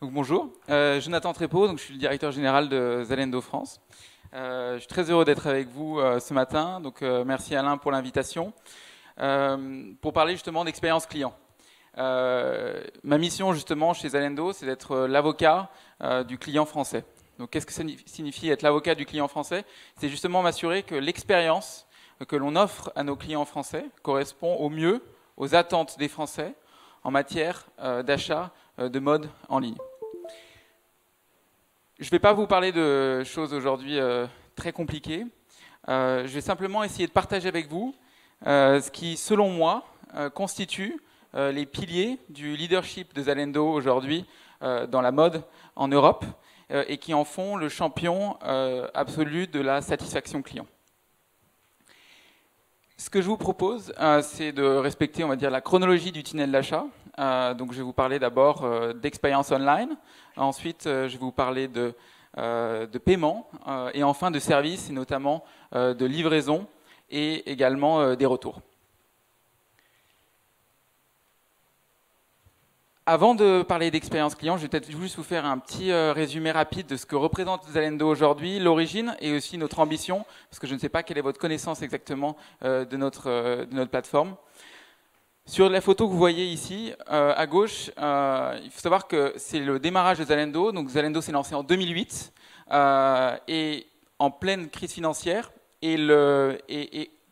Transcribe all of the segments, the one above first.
Donc, bonjour, Jonathan Trépeau, donc je suis le directeur général de Zalendo France. Je suis très heureux d'être avec vous ce matin, donc merci Alain pour l'invitation, pour parler justement d'expérience client. Ma mission justement chez Zalendo, c'est d'être l'avocat du client français. Donc qu'est-ce que ça signifie être l'avocat du client français? C'est justement m'assurer que l'expérience que l'on offre à nos clients français correspond au mieux aux attentes des Français en matière d'achat de mode en ligne. Je ne vais pas vous parler de choses aujourd'hui très compliquées. Je vais simplement essayer de partager avec vous ce qui, selon moi, constitue les piliers du leadership de Zalendo aujourd'hui dans la mode en Europe et qui en font le champion absolu de la satisfaction client. Ce que je vous propose, c'est de respecter, on va dire, la chronologie du tunnel d'achat. Donc, je vais vous parler d'abord d'expérience online. Ensuite, je vais vous parler de paiement et enfin de services, et notamment de livraison et également des retours. Avant de parler d'expérience client, je vais peut-être juste vous faire un petit résumé rapide de ce que représente Zalendo aujourd'hui, l'origine et aussi notre ambition, parce que je ne sais pas quelle est votre connaissance exactement de notre plateforme. Sur la photo que vous voyez ici, à gauche, il faut savoir que c'est le démarrage de Zalendo. Donc Zalendo s'est lancé en 2008 et en pleine crise financière. Et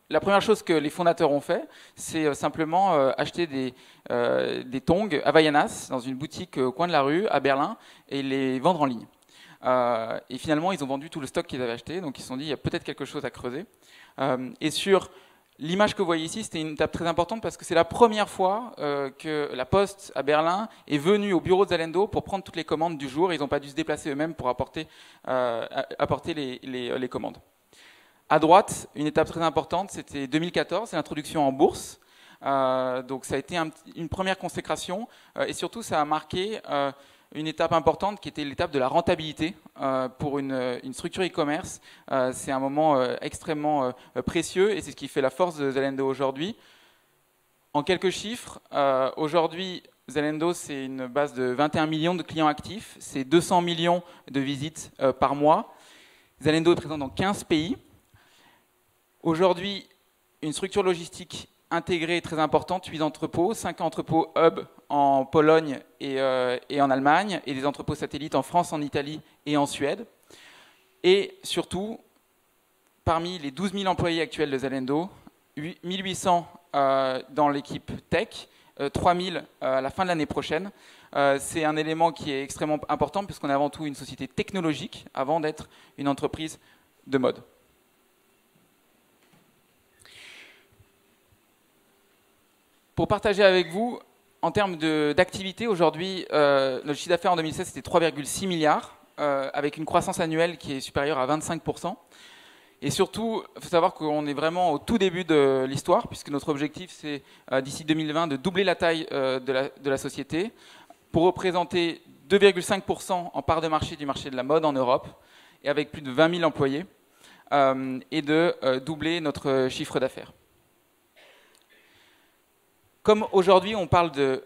la première chose que les fondateurs ont fait, c'est simplement acheter des tongs Havaianas dans une boutique au coin de la rue à Berlin et les vendre en ligne. Et finalement, ils ont vendu tout le stock qu'ils avaient acheté. Donc ils se sont dit, il y a peut-être quelque chose à creuser. Et sur l'image que vous voyez ici, c'était une étape très importante parce que c'est la première fois que la Poste à Berlin est venue au bureau de Zalendo pour prendre toutes les commandes du jour. Ils n'ont pas dû se déplacer eux-mêmes pour apporter les commandes. À droite, une étape très importante, c'était 2014, c'est l'introduction en bourse. Donc ça a été une première consécration et surtout ça a marqué une étape importante qui était l'étape de la rentabilité pour une structure e-commerce. C'est un moment extrêmement précieux et c'est ce qui fait la force de Zalendo aujourd'hui. En quelques chiffres, aujourd'hui Zalendo c'est une base de 21 millions de clients actifs, c'est 200 millions de visites par mois. Zalendo est présent dans 15 pays. Aujourd'hui, une structure logistique intégrée très importante, 8 entrepôts, 5 entrepôts hub en Pologne et en Allemagne, et des entrepôts satellites en France, en Italie et en Suède. Et surtout, parmi les 12 000 employés actuels de Zalendo, 1 800 dans l'équipe tech, 3 000 à la fin de l'année prochaine. C'est un élément qui est extrêmement important puisqu'on est avant tout une société technologique avant d'être une entreprise de mode. Pour partager avec vous, en termes d'activité, aujourd'hui, le chiffre d'affaires en 2016, c'était 3,6 milliards, avec une croissance annuelle qui est supérieure à 25%. Et surtout, il faut savoir qu'on est vraiment au tout début de l'histoire, puisque notre objectif, c'est d'ici 2020 de doubler la taille de la société, pour représenter 2,5% en part de marché du marché de la mode en Europe, et avec plus de 20 000 employés, et de doubler notre chiffre d'affaires. Comme aujourd'hui, on parle de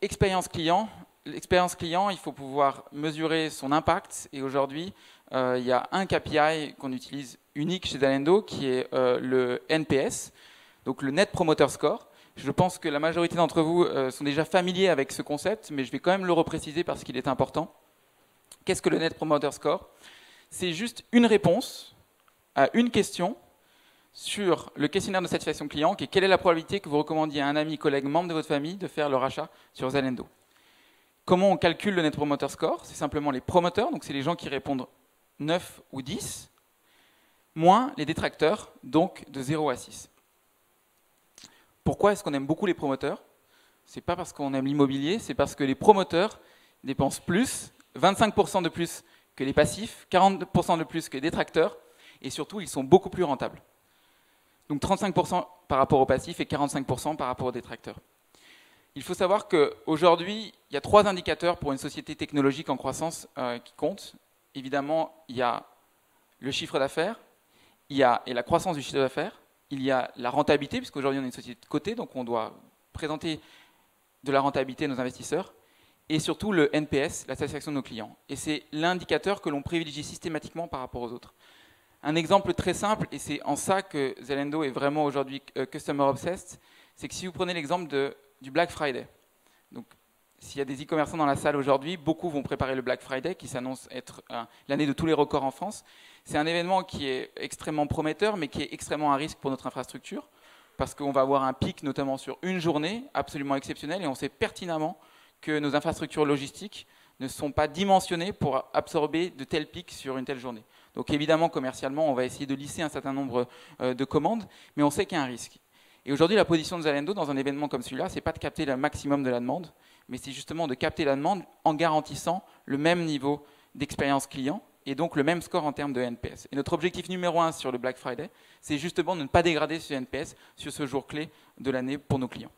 expérience client, l'expérience client, il faut pouvoir mesurer son impact. Et aujourd'hui, il y a un KPI qu'on utilise unique chez Zalendo, qui est le NPS, donc le Net Promoter Score. Je pense que la majorité d'entre vous sont déjà familiers avec ce concept, mais je vais quand même le repréciser parce qu'il est important. Qu'est-ce que le Net Promoter Score? C'est juste une réponse à une question sur le questionnaire de satisfaction client, qui est quelle est la probabilité que vous recommandiez à un ami, collègue, membre de votre famille de faire leur achat sur Zalendo. Comment on calcule le Net Promoter Score? C'est simplement les promoteurs, donc c'est les gens qui répondent 9 ou 10, moins les détracteurs, donc de 0 à 6. Pourquoi est-ce qu'on aime beaucoup les promoteurs? C'est pas parce qu'on aime l'immobilier, c'est parce que les promoteurs dépensent plus, 25% de plus que les passifs, 40% de plus que les détracteurs, et surtout, ils sont beaucoup plus rentables. Donc 35% par rapport aux passifs et 45% par rapport aux détracteurs. Il faut savoir qu'aujourd'hui, il y a 3 indicateurs pour une société technologique en croissance qui comptent. Évidemment, il y a le chiffre d'affaires, il y a la croissance du chiffre d'affaires, il y a la rentabilité, puisqu'aujourd'hui on est une société de côté, donc on doit présenter de la rentabilité à nos investisseurs, et surtout le NPS, la satisfaction de nos clients. Et c'est l'indicateur que l'on privilégie systématiquement par rapport aux autres. Un exemple très simple, et c'est en ça que Zalando est vraiment aujourd'hui customer obsessed, c'est que si vous prenez l'exemple du Black Friday, donc s'il y a des e-commerçants dans la salle aujourd'hui, beaucoup vont préparer le Black Friday qui s'annonce être l'année de tous les records en France. C'est un événement qui est extrêmement prometteur, mais qui est extrêmement à risque pour notre infrastructure, parce qu'on va avoir un pic notamment sur une journée absolument exceptionnelle, et on sait pertinemment que nos infrastructures logistiques ne sont pas dimensionnées pour absorber de tels pics sur une telle journée. Donc évidemment, commercialement, on va essayer de lisser un certain nombre de commandes, mais on sait qu'il y a un risque. Et aujourd'hui, la position de Zalando dans un événement comme celui-là, c'est pas de capter le maximum de la demande, mais c'est justement de capter la demande en garantissant le même niveau d'expérience client et donc le même score en termes de NPS. Et notre objectif numéro 1 sur le Black Friday, c'est justement de ne pas dégrader ce NPS sur ce jour clé de l'année pour nos clients.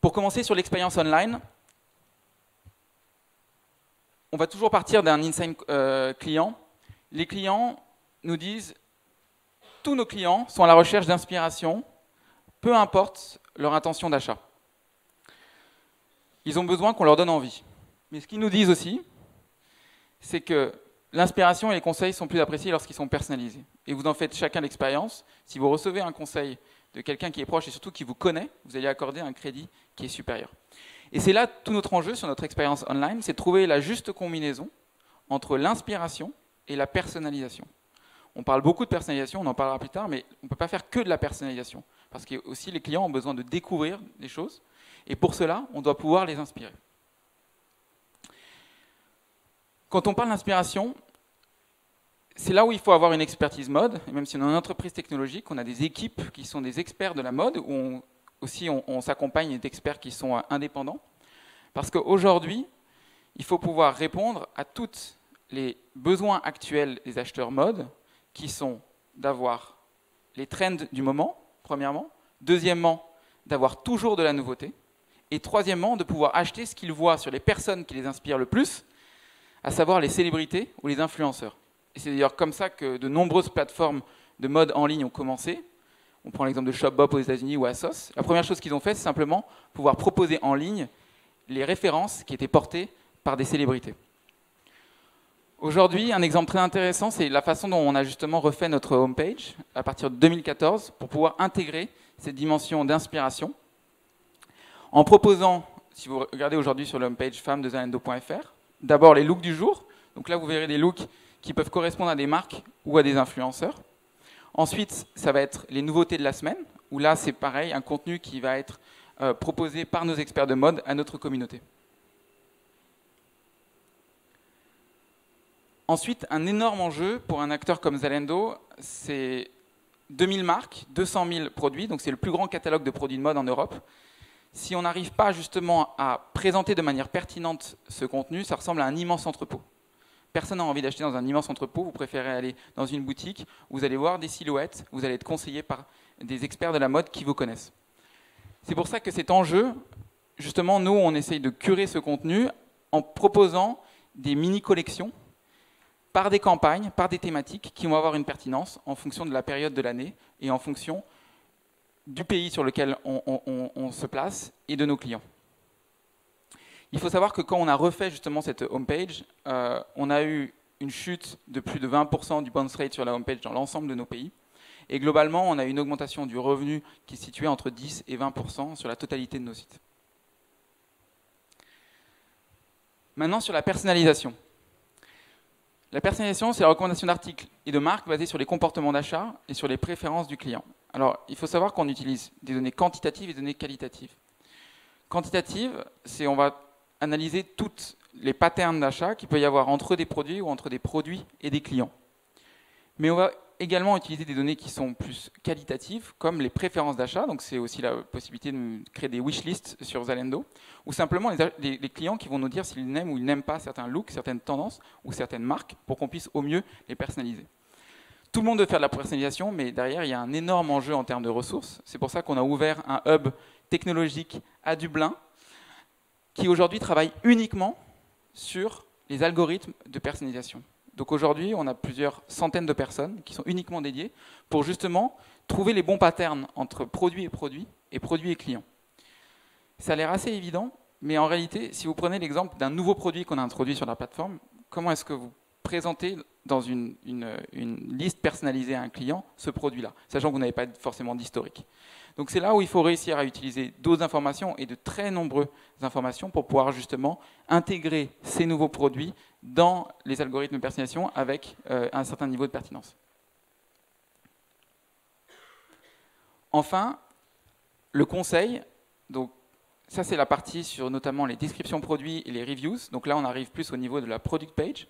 Pour commencer sur l'expérience online, on va toujours partir d'un insight client. Les clients nous disent, tous nos clients sont à la recherche d'inspiration, peu importe leur intention d'achat. Ils ont besoin qu'on leur donne envie. Mais ce qu'ils nous disent aussi, c'est que l'inspiration et les conseils sont plus appréciés lorsqu'ils sont personnalisés. Et vous en faites chacun l'expérience. Si vous recevez un conseil de quelqu'un qui est proche et surtout qui vous connaît, vous allez accorder un crédit qui est supérieur. Et c'est là tout notre enjeu sur notre expérience online, c'est de trouver la juste combinaison entre l'inspiration et la personnalisation. On parle beaucoup de personnalisation, on en parlera plus tard, mais on ne peut pas faire que de la personnalisation. Parce que aussi les clients ont besoin de découvrir des choses. Et pour cela, on doit pouvoir les inspirer. Quand on parle d'inspiration, c'est là où il faut avoir une expertise mode. Et même si on est une entreprise technologique, on a des équipes qui sont des experts de la mode, où on s'accompagne d'experts qui sont indépendants. Parce qu'aujourd'hui, il faut pouvoir répondre à tous les besoins actuels des acheteurs mode, qui sont d'avoir les trends du moment, premièrement. Deuxièmement, d'avoir toujours de la nouveauté. Et troisièmement, de pouvoir acheter ce qu'ils voient sur les personnes qui les inspirent le plus, à savoir les célébrités ou les influenceurs. Et c'est d'ailleurs comme ça que de nombreuses plateformes de mode en ligne ont commencé. On prend l'exemple de Shopbop aux États-Unis ou Asos. La première chose qu'ils ont fait, c'est simplement pouvoir proposer en ligne les références qui étaient portées par des célébrités. Aujourd'hui, un exemple très intéressant, c'est la façon dont on a justement refait notre homepage à partir de 2014 pour pouvoir intégrer cette dimension d'inspiration en proposant, si vous regardez aujourd'hui sur la homepage femme de Zalando.fr, d'abord les looks du jour. Donc là, vous verrez des looks qui peuvent correspondre à des marques ou à des influenceurs. Ensuite, ça va être les nouveautés de la semaine, où là, c'est pareil, un contenu qui va être proposé par nos experts de mode à notre communauté. Ensuite, un énorme enjeu pour un acteur comme Zalando, c'est 2000 marques, 200 000 produits, donc c'est le plus grand catalogue de produits de mode en Europe. Si on n'arrive pas justement à présenter de manière pertinente ce contenu, ça ressemble à un immense entrepôt. Personne n'a envie d'acheter dans un immense entrepôt, vous préférez aller dans une boutique, vous allez voir des silhouettes, vous allez être conseillé par des experts de la mode qui vous connaissent. C'est pour ça que cet enjeu, justement, nous, on essaye de curer ce contenu en proposant des mini-collections par des campagnes, par des thématiques qui vont avoir une pertinence en fonction de la période de l'année et en fonction du pays sur lequel on se place et de nos clients. Il faut savoir que quand on a refait justement cette homepage, on a eu une chute de plus de 20% du bounce rate sur la homepage dans l'ensemble de nos pays. Et globalement, on a eu une augmentation du revenu qui se situait entre 10 et 20% sur la totalité de nos sites. Maintenant, sur la personnalisation. La personnalisation, c'est la recommandation d'articles et de marques basées sur les comportements d'achat et sur les préférences du client. Alors, il faut savoir qu'on utilise des données quantitatives et des données qualitatives. Quantitatives, c'est on va analyser toutes les patterns d'achat qu'il peut y avoir entre des produits ou entre des produits et des clients. Mais on va également utiliser des données qui sont plus qualitatives, comme les préférences d'achat. Donc, c'est aussi la possibilité de créer des wishlists sur Zalando, ou simplement les clients qui vont nous dire s'ils n'aiment ou ils n'aiment pas certains looks, certaines tendances ou certaines marques, pour qu'on puisse au mieux les personnaliser. Tout le monde veut faire de la personnalisation, mais derrière, il y a un énorme enjeu en termes de ressources. C'est pour ça qu'on a ouvert un hub technologique à Dublin, qui aujourd'hui travaille uniquement sur les algorithmes de personnalisation. Donc aujourd'hui, on a plusieurs centaines de personnes qui sont uniquement dédiées pour justement trouver les bons patterns entre produit et produit et produit et client. Ça a l'air assez évident, mais en réalité, si vous prenez l'exemple d'un nouveau produit qu'on a introduit sur la plateforme, comment est-ce que vous présentez dans une liste personnalisée à un client ce produit-là, sachant que vous n'avez pas forcément d'historique. Donc c'est là où il faut réussir à utiliser d'autres informations et de très nombreuses informations pour pouvoir justement intégrer ces nouveaux produits dans les algorithmes de personnalisation avec un certain niveau de pertinence. Enfin, le conseil, donc ça c'est la partie sur notamment les descriptions produits et les reviews. Donc là on arrive plus au niveau de la product page.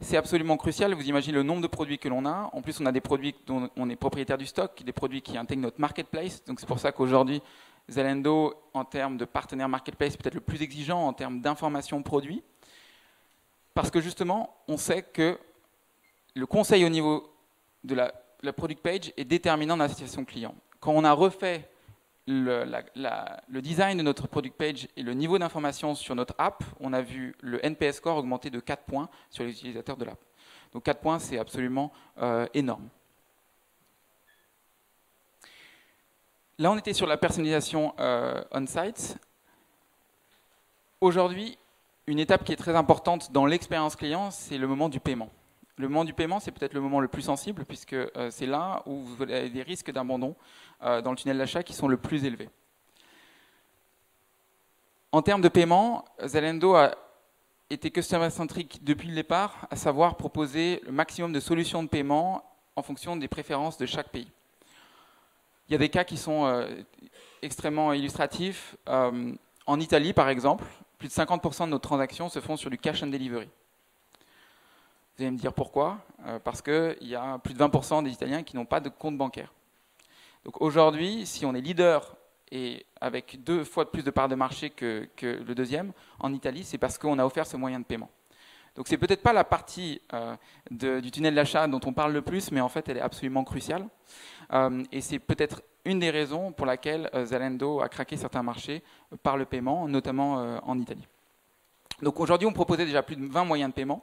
C'est absolument crucial, vous imaginez le nombre de produits que l'on a. En plus on a des produits dont on est propriétaire du stock, des produits qui intègrent notre marketplace. Donc c'est pour ça qu'aujourd'hui Zalando, en termes de partenaire marketplace, peut-être le plus exigeant en termes d'informations produits. Parce que justement, on sait que le conseil au niveau de la product page est déterminant dans la satisfaction client. Quand on a refait le design de notre product page et le niveau d'information sur notre app, on a vu le NPS score augmenter de 4 points sur les utilisateurs de l'app. Donc 4 points, c'est absolument énorme. Là, on était sur la personnalisation on-site. Aujourd'hui, une étape qui est très importante dans l'expérience client, c'est le moment du paiement. Le moment du paiement, c'est peut-être le moment le plus sensible, puisque c'est là où vous avez des risques d'abandon dans le tunnel d'achat qui sont le plus élevés. En termes de paiement, Zalando a été customer-centric depuis le départ, à savoir proposer le maximum de solutions de paiement en fonction des préférences de chaque pays. Il y a des cas qui sont extrêmement illustratifs. En Italie, par exemple, plus de 50% de nos transactions se font sur du cash and delivery. Vous allez me dire pourquoi ? Parce qu'il y a plus de 20% des Italiens qui n'ont pas de compte bancaire. Donc aujourd'hui, si on est leader et avec 2 fois plus de part de marché que le deuxième, en Italie, c'est parce qu'on a offert ce moyen de paiement. Donc c'est peut-être pas la partie du tunnel d'achat dont on parle le plus, mais en fait elle est absolument cruciale. Et c'est peut-être une des raisons pour laquelle Zalando a craqué certains marchés par le paiement, notamment en Italie. Donc aujourd'hui, on proposait déjà plus de 20 moyens de paiement.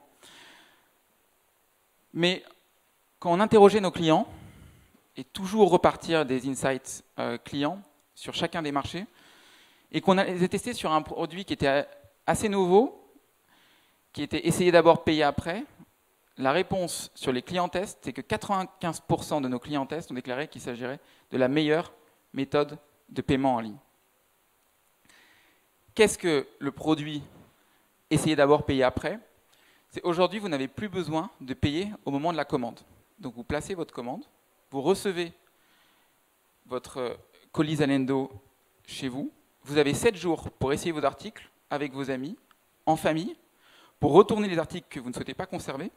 Mais quand on interrogeait nos clients, et toujours repartir des insights clients sur chacun des marchés, et qu'on les a testés sur un produit qui était assez nouveau, qui était essayé d'abord, payé après, la réponse sur les clients tests, c'est que 95% de nos clients tests ont déclaré qu'il s'agirait de la meilleure méthode de paiement en ligne. Qu'est-ce que le produit essayé d'abord, payé après ? C'est aujourd'hui, vous n'avez plus besoin de payer au moment de la commande. Donc vous placez votre commande, vous recevez votre colis Zalando chez vous, vous avez 7 jours pour essayer vos articles avec vos amis, en famille, pour retourner les articles que vous ne souhaitez pas conserver,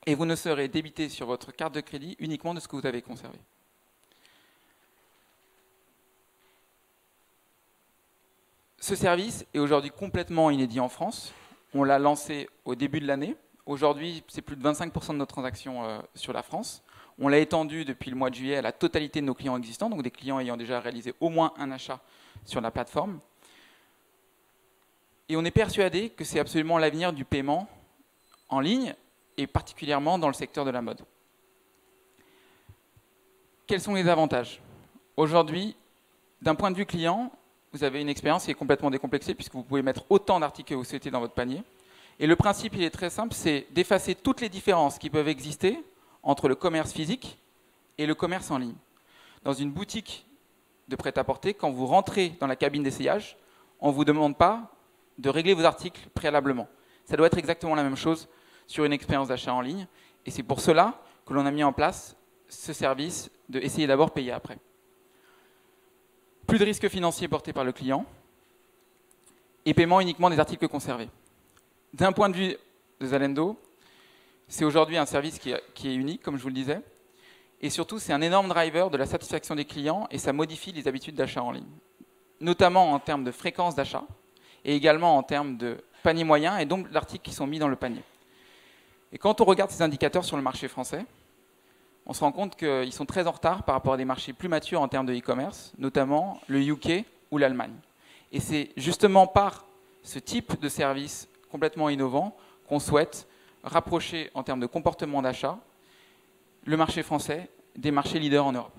et vous ne serez débité sur votre carte de crédit uniquement de ce que vous avez conservé. Ce service est aujourd'hui complètement inédit en France. On l'a lancé au début de l'année. Aujourd'hui, c'est plus de 25% de nos transactions sur la France. On l'a étendu depuis le mois de juillet à la totalité de nos clients existants, donc des clients ayant déjà réalisé au moins un achat sur la plateforme. Et on est persuadé que c'est absolument l'avenir du paiement en ligne, et particulièrement dans le secteur de la mode. Quels sont les avantages ? Aujourd'hui, d'un point de vue client, vous avez une expérience qui est complètement décomplexée puisque vous pouvez mettre autant d'articles que vous souhaitez dans votre panier. Et le principe, il est très simple, c'est d'effacer toutes les différences qui peuvent exister entre le commerce physique et le commerce en ligne. Dans une boutique de prêt-à-porter, quand vous rentrez dans la cabine d'essayage, on ne vous demande pas de régler vos articles préalablement. Ça doit être exactement la même chose sur une expérience d'achat en ligne. Et c'est pour cela que l'on a mis en place ce service de essayer d'abord, payer après. Plus de risques financiers portés par le client et paiement uniquement des articles conservés. D'un point de vue de Zalando, c'est aujourd'hui un service qui est unique, comme je vous le disais, et surtout c'est un énorme driver de la satisfaction des clients et ça modifie les habitudes d'achat en ligne, notamment en termes de fréquence d'achat et également en termes de panier moyen et donc d'articles qui sont mis dans le panier. Et quand on regarde ces indicateurs sur le marché français, on se rend compte qu'ils sont très en retard par rapport à des marchés plus matures en termes de e-commerce, notamment le UK ou l'Allemagne. Et c'est justement par ce type de service complètement innovant qu'on souhaite rapprocher en termes de comportement d'achat le marché français des marchés leaders en Europe.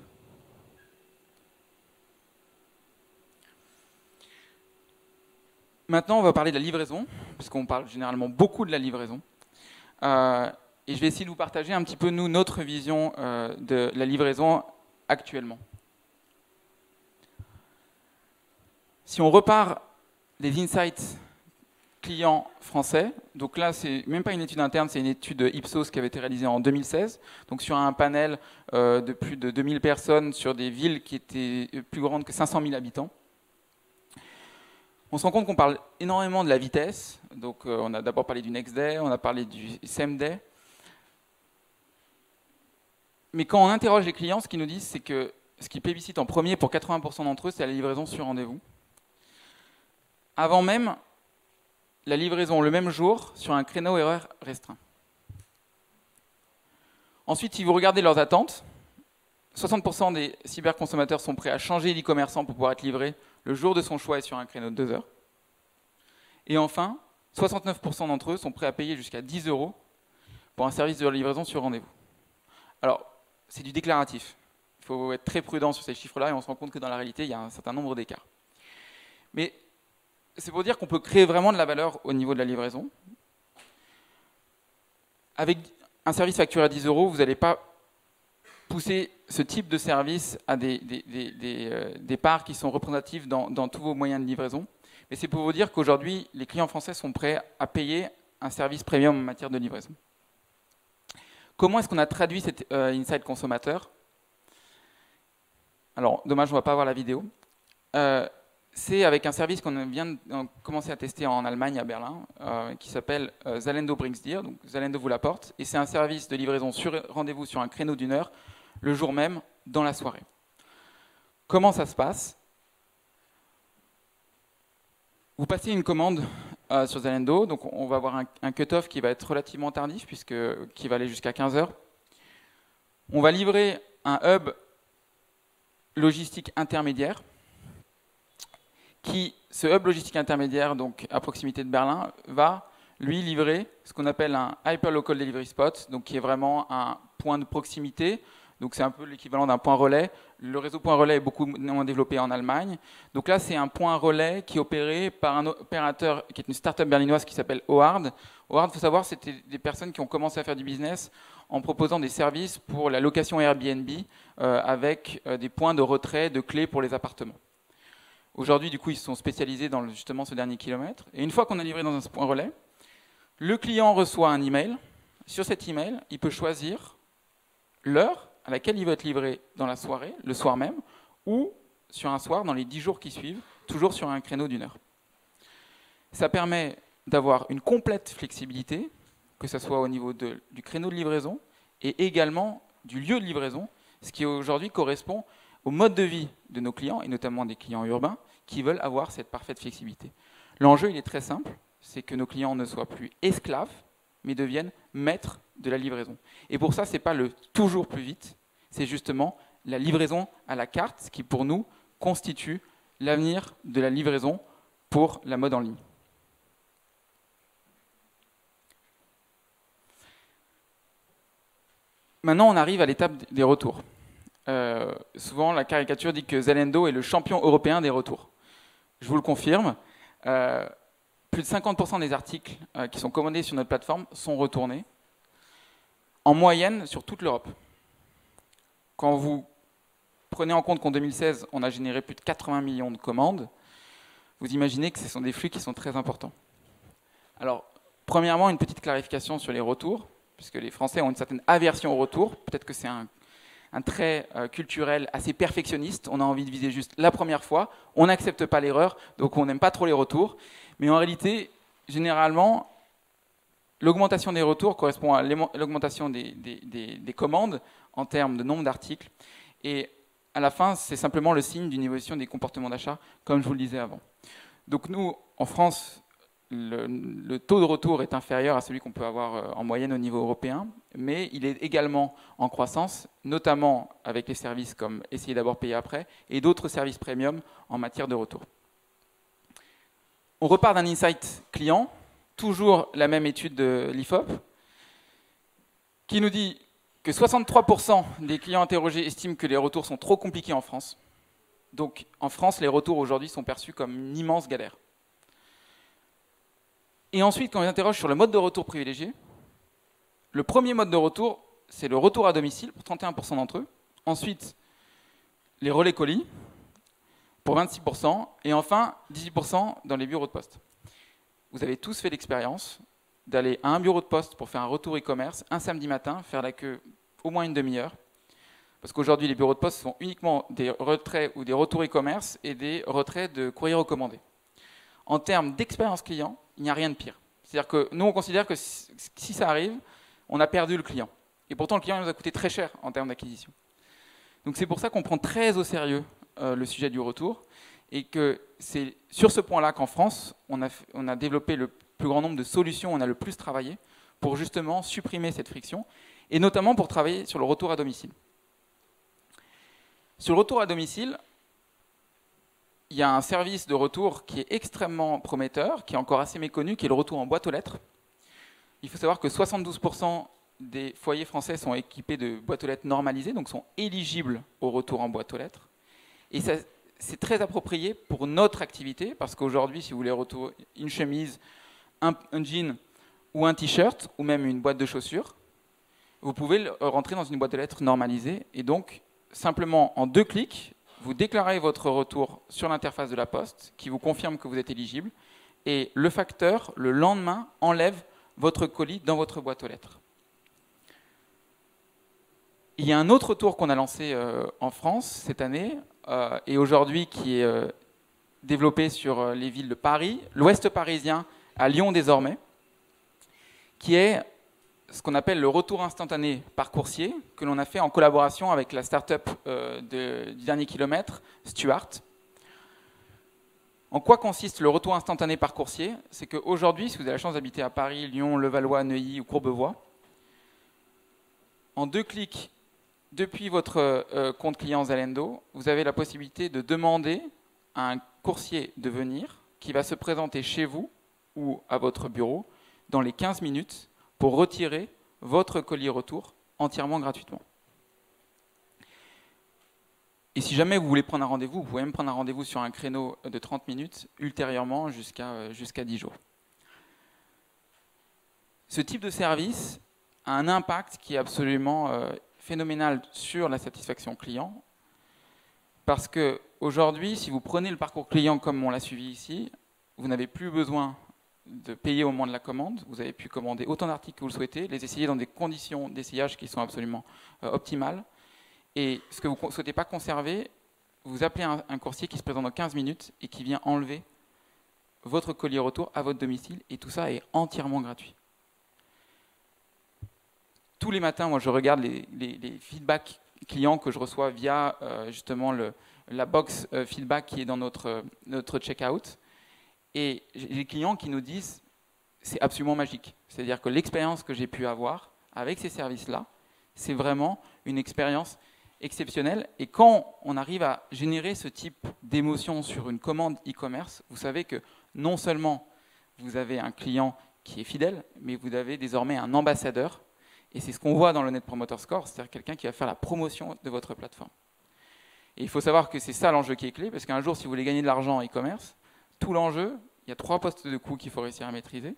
Maintenant, on va parler de la livraison, puisqu'on parle généralement beaucoup de la livraison. Et je vais essayer de vous partager un petit peu, nous, notre vision de la livraison actuellement. Si on repart des insights clients français, donc là, c'est même pas une étude interne, c'est une étude Ipsos qui avait été réalisée en 2016, donc sur un panel de plus de 2000 personnes sur des villes qui étaient plus grandes que 500 000 habitants. On se rend compte qu'on parle énormément de la vitesse, donc on a d'abord parlé du next day, on a parlé du same day. Mais quand on interroge les clients, ce qu'ils nous disent, c'est que ce qui plébiscite en premier pour 80% d'entre eux, c'est la livraison sur rendez-vous. Avant même la livraison le même jour sur un créneau horaire restreint. Ensuite, si vous regardez leurs attentes, 60% des cyberconsommateurs sont prêts à changer d'e-commerçant pour pouvoir être livrés le jour de son choix et sur un créneau de 2 heures. Et enfin, 69% d'entre eux sont prêts à payer jusqu'à 10 € pour un service de livraison sur rendez-vous. Alors, c'est du déclaratif. Il faut être très prudent sur ces chiffres-là et on se rend compte que dans la réalité, il y a un certain nombre d'écarts. Mais c'est pour dire qu'on peut créer vraiment de la valeur au niveau de la livraison. Avec un service facturé à 10 €, vous n'allez pas pousser ce type de service à des parts qui sont représentatives dans tous vos moyens de livraison. Mais c'est pour vous dire qu'aujourd'hui, les clients français sont prêts à payer un service premium en matière de livraison. Comment est-ce qu'on a traduit cet insight consommateur? Alors, dommage, on ne va pas voir la vidéo. C'est avec un service qu'on vient de commencer à tester en Allemagne, à Berlin, qui s'appelle Zalando Brings Dir. Donc Zalando vous l'apporte. Et c'est un service de livraison sur rendez-vous sur un créneau d'1 heure, le jour même, dans la soirée. Comment ça se passe? Vous passez une commande sur Zalando, donc on va avoir un cut-off qui va être relativement tardif, qui va aller jusqu'à 15 heures. On va livrer un hub logistique intermédiaire, ce hub logistique intermédiaire, donc à proximité de Berlin, va lui livrer ce qu'on appelle un Hyperlocal Delivery Spot, donc qui est vraiment un point de proximité. Donc c'est un peu l'équivalent d'un point relais. Le réseau point relais est beaucoup moins développé en Allemagne. Donc là, c'est un point relais qui est opéré par un opérateur qui est une start-up berlinoise qui s'appelle Hoard. Hoard, il faut savoir, c'était des personnes qui ont commencé à faire du business en proposant des services pour la location Airbnb avec des points de retrait de clés pour les appartements. Aujourd'hui, du coup, ils se sont spécialisés dans justement ce dernier kilomètre. Et une fois qu'on a livré dans un point relais, le client reçoit un email. Sur cet email, il peut choisir l'heure à laquelle il va être livré dans la soirée, le soir même, ou sur un soir dans les 10 jours qui suivent, toujours sur un créneau d'1 heure. Ça permet d'avoir une complète flexibilité, que ce soit au niveau du créneau de livraison et également du lieu de livraison, ce qui aujourd'hui correspond au mode de vie de nos clients, et notamment des clients urbains, qui veulent avoir cette parfaite flexibilité. L'enjeu, il est très simple, c'est que nos clients ne soient plus esclaves, mais deviennent maîtres de la livraison. Et pour ça, ce n'est pas le toujours plus vite, c'est justement la livraison à la carte qui, pour nous, constitue l'avenir de la livraison pour la mode en ligne. Maintenant, on arrive à l'étape des retours. Souvent, la caricature dit que Zalando est le champion européen des retours. Je vous le confirme. Plus de 50% des articles qui sont commandés sur notre plateforme sont retournés, en moyenne sur toute l'Europe. Quand vous prenez en compte qu'en 2016, on a généré plus de 80 millions de commandes, vous imaginez que ce sont des flux qui sont très importants. Alors, premièrement, une petite clarification sur les retours, puisque les Français ont une certaine aversion au retour. Peut-être que c'est un trait culturel assez perfectionniste. On a envie de viser juste la première fois. On n'accepte pas l'erreur, donc on n'aime pas trop les retours. Mais en réalité, généralement, l'augmentation des retours correspond à l'augmentation des commandes en termes de nombre d'articles. Et à la fin, c'est simplement le signe d'une évolution des comportements d'achat, comme je vous le disais avant. Donc nous, en France, le taux de retour est inférieur à celui qu'on peut avoir en moyenne au niveau européen, mais il est également en croissance, notamment avec les services comme Essayer d'abord, payer après, et d'autres services premium en matière de retour. On repart d'un insight client, toujours la même étude de l'IFOP, qui nous dit que 63% des clients interrogés estiment que les retours sont trop compliqués en France. Donc en France, les retours aujourd'hui sont perçus comme une immense galère. Et ensuite, quand on les interroge sur le mode de retour privilégié, le premier mode de retour, c'est le retour à domicile pour 31% d'entre eux. Ensuite, les relais colis pour 26%. Et enfin, 18% dans les bureaux de poste. Vous avez tous fait l'expérience d'aller à un bureau de poste pour faire un retour e-commerce un samedi matin, faire la queue au moins une demi-heure. Parce qu'aujourd'hui, les bureaux de poste sont uniquement des retraits ou des retours e-commerce et des retraits de courrier recommandé. En termes d'expérience client, il n'y a rien de pire. C'est-à-dire que nous, on considère que si ça arrive, on a perdu le client. Et pourtant, le client il nous a coûté très cher en termes d'acquisition. Donc c'est pour ça qu'on prend très au sérieux le sujet du retour et que c'est sur ce point-là qu'en France, on a développé le plus grand nombre de solutions, on a le plus travaillé pour justement supprimer cette friction et notamment pour travailler sur le retour à domicile. Sur le retour à domicile, il y a un service de retour qui est extrêmement prometteur, qui est encore assez méconnu, qui est le retour en boîte aux lettres. Il faut savoir que 72% des foyers français sont équipés de boîtes aux lettres normalisées, donc sont éligibles au retour en boîte aux lettres. Et c'est très approprié pour notre activité, parce qu'aujourd'hui, si vous voulez retourner une chemise, un jean ou un t-shirt, ou même une boîte de chaussures, vous pouvez rentrer dans une boîte aux lettres normalisée, et donc, simplement en 2 clics, vous déclarez votre retour sur l'interface de la Poste, qui vous confirme que vous êtes éligible, et le facteur, le lendemain, enlève votre colis dans votre boîte aux lettres. Il y a un autre retour qu'on a lancé en France cette année, et aujourd'hui qui est développé sur les villes de Paris, l'Ouest parisien, à Lyon désormais, qui est ce qu'on appelle le retour instantané par coursier, que l'on a fait en collaboration avec la start-up du dernier kilomètre, Stuart. En quoi consiste le retour instantané par coursier? C'est qu'aujourd'hui, si vous avez la chance d'habiter à Paris, Lyon, Levallois, Neuilly ou Courbevoie, en 2 clics depuis votre compte client Zalendo, vous avez la possibilité de demander à un coursier de venir qui va se présenter chez vous ou à votre bureau dans les 15 minutes pour retirer votre colis retour entièrement gratuitement. Et si jamais vous voulez prendre un rendez-vous, vous pouvez même prendre un rendez-vous sur un créneau de 30 minutes, ultérieurement jusqu'à 10 jours. Ce type de service a un impact qui est absolument phénoménal sur la satisfaction client, parce qu'aujourd'hui, si vous prenez le parcours client comme on l'a suivi ici, vous n'avez plus besoin de payer au moment de la commande. Vous avez pu commander autant d'articles que vous le souhaitez, les essayer dans des conditions d'essayage qui sont absolument optimales. Et ce que vous ne souhaitez pas conserver, vous appelez un coursier qui se présente dans 15 minutes et qui vient enlever votre colis retour à votre domicile. Et tout ça est entièrement gratuit. Tous les matins, moi, je regarde les feedbacks clients que je reçois via justement la box feedback qui est dans notre checkout. Et j'ai des clients qui nous disent c'est absolument magique. C'est-à-dire que l'expérience que j'ai pu avoir avec ces services-là, c'est vraiment une expérience exceptionnelle. Et quand on arrive à générer ce type d'émotion sur une commande e-commerce, vous savez que non seulement vous avez un client qui est fidèle, mais vous avez désormais un ambassadeur. Et c'est ce qu'on voit dans le Net Promoter Score, c'est-à-dire quelqu'un qui va faire la promotion de votre plateforme. Et il faut savoir que c'est ça l'enjeu qui est clé, parce qu'un jour, si vous voulez gagner de l'argent en e-commerce, tout l'enjeu, il y a 3 postes de coûts qu'il faut réussir à maîtriser.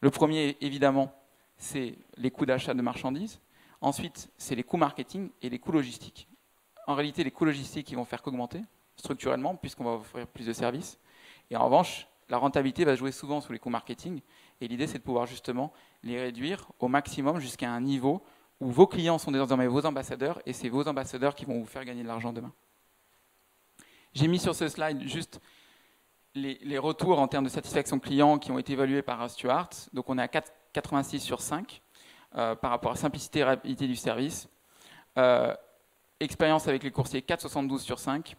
Le premier, évidemment, c'est les coûts d'achat de marchandises. Ensuite, c'est les coûts marketing et les coûts logistiques. En réalité, les coûts logistiques, ils vont faire qu'augmenter structurellement, puisqu'on va offrir plus de services. Et en revanche, la rentabilité va jouer souvent sous les coûts marketing. Et l'idée, c'est de pouvoir justement les réduire au maximum jusqu'à un niveau où vos clients sont désormais vos ambassadeurs, et c'est vos ambassadeurs qui vont vous faire gagner de l'argent demain. J'ai mis sur ce slide juste les retours en termes de satisfaction client qui ont été évalués par Stuart. Donc on est à 4,86 sur 5 par rapport à simplicité et rapidité du service. Expérience avec les coursiers, 4,72 sur 5.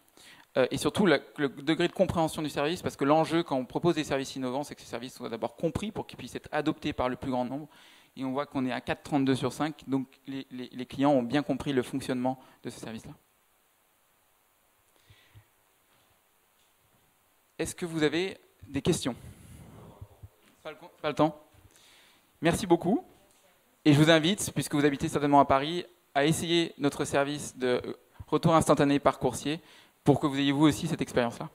Et surtout le degré de compréhension du service, parce que l'enjeu quand on propose des services innovants, c'est que ces services soient d'abord compris pour qu'ils puissent être adoptés par le plus grand nombre. Et on voit qu'on est à 4,32 sur 5, donc les clients ont bien compris le fonctionnement de ce service-là. Est-ce que vous avez des questions? Pas le temps. Merci beaucoup. Et je vous invite, puisque vous habitez certainement à Paris, à essayer notre service de retour instantané par coursier pour que vous ayez vous aussi cette expérience-là.